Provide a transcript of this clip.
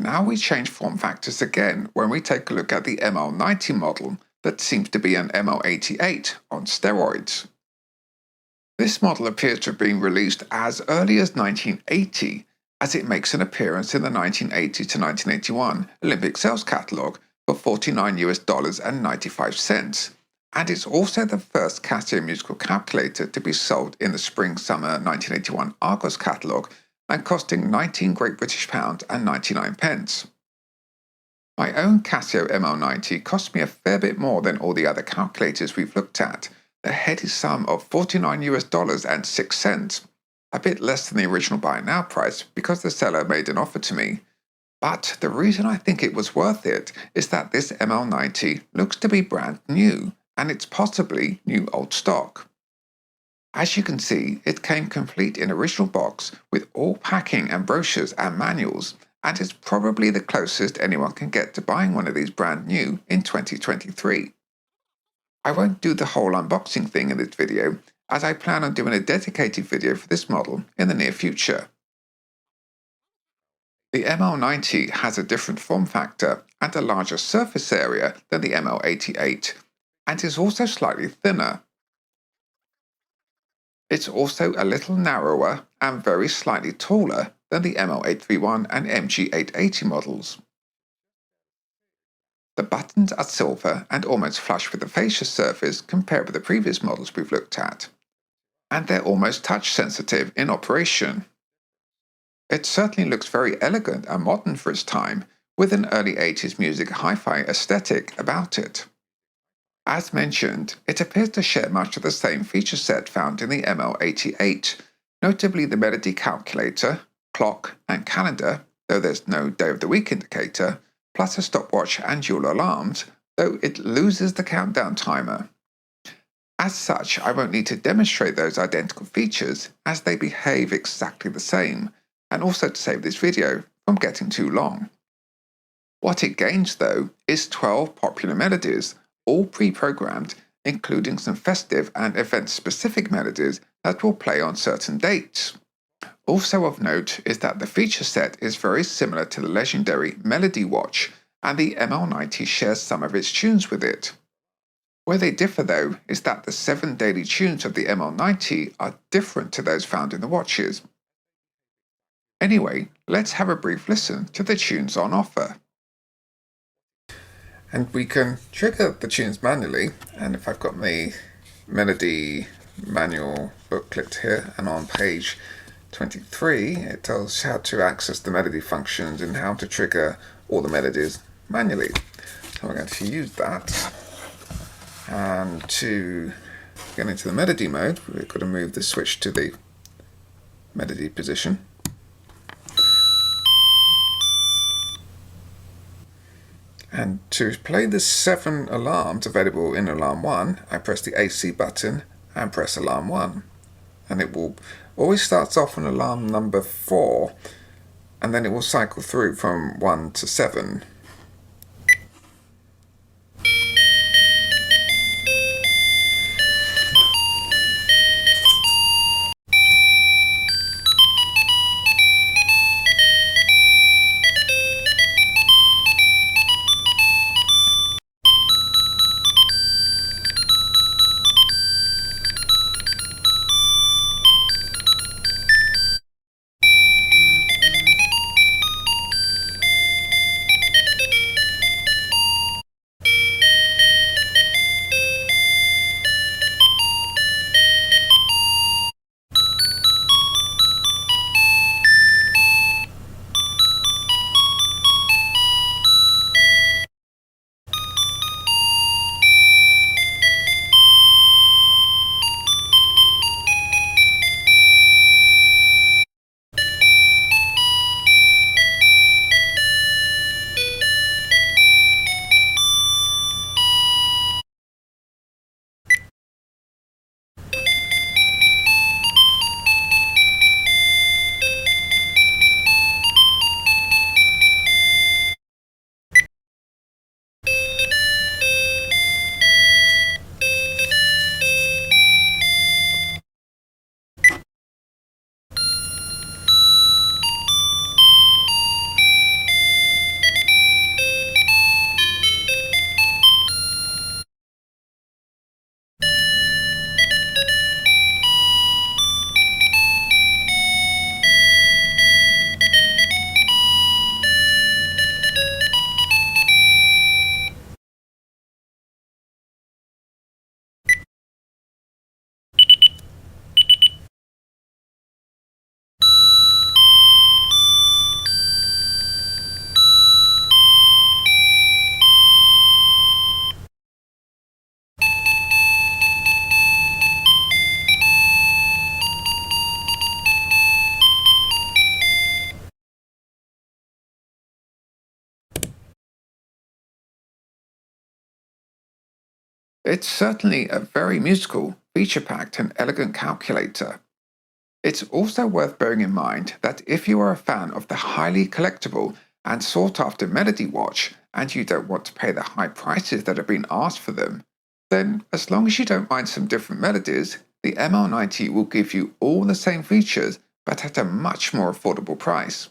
Now we change form factors again when we take a look at the ML-90 model that seems to be an ML-88 on steroids. This model appears to have been released as early as 1980, as it makes an appearance in the 1980 to 1981 Olympic sales catalogue for $49.95, and it's also the first Casio musical calculator to be sold in the spring-summer 1981 Argos catalogue and costing £19 Great British pounds and 99 pence. My own Casio ML-90 cost me a fair bit more than all the other calculators we've looked at, a heady sum of $49.06, a bit less than the original buy now price because the seller made an offer to me. But the reason I think it was worth it is that this ML-90 looks to be brand new, and it's possibly new old stock. As you can see, it came complete in original box with all packing and brochures and manuals, and is probably the closest anyone can get to buying one of these brand new in 2023. I won't do the whole unboxing thing in this video, as I plan on doing a dedicated video for this model in the near future. The ML-90 has a different form factor and a larger surface area than the ML-88, and is also slightly thinner. It's also a little narrower and very slightly taller than the ML-831 and MG-880 models. The buttons are silver and almost flush with the fascia surface compared with the previous models we've looked at, and they're almost touch sensitive in operation. It certainly looks very elegant and modern for its time, with an early 80s music hi-fi aesthetic about it. As mentioned, it appears to share much of the same feature set found in the ML-88, notably the melody calculator, clock and calendar, though there's no day of the week indicator, plus a stopwatch and dual alarms, though it loses the countdown timer. As such, I won't need to demonstrate those identical features as they behave exactly the same, and also to save this video from getting too long. What it gains though is 12 popular melodies, all pre-programmed, including some festive and event-specific melodies that will play on certain dates. Also of note is that the feature set is very similar to the legendary Melody Watch, and the ML-90 shares some of its tunes with it. Where they differ though is that the 7 daily tunes of the ML-90 are different to those found in the watches. Anyway, let's have a brief listen to the tunes on offer. And we can trigger the tunes manually, and if I've got my melody manual booklet here, and on page 23 it tells how to access the melody functions and how to trigger all the melodies manually. So we're going to use that, and to get into the melody mode we've got to move the switch to the melody position. And to play the 7 alarms available in alarm 1, I press the AC button and press alarm 1. And it will always starts off on alarm number 4, and then it will cycle through from 1 to 7. It's certainly a very musical, feature-packed and elegant calculator. It's also worth bearing in mind that if you are a fan of the highly collectible and sought-after Melody watch and you don't want to pay the high prices that have been asked for them, then as long as you don't mind some different melodies, the ML-90 will give you all the same features but at a much more affordable price.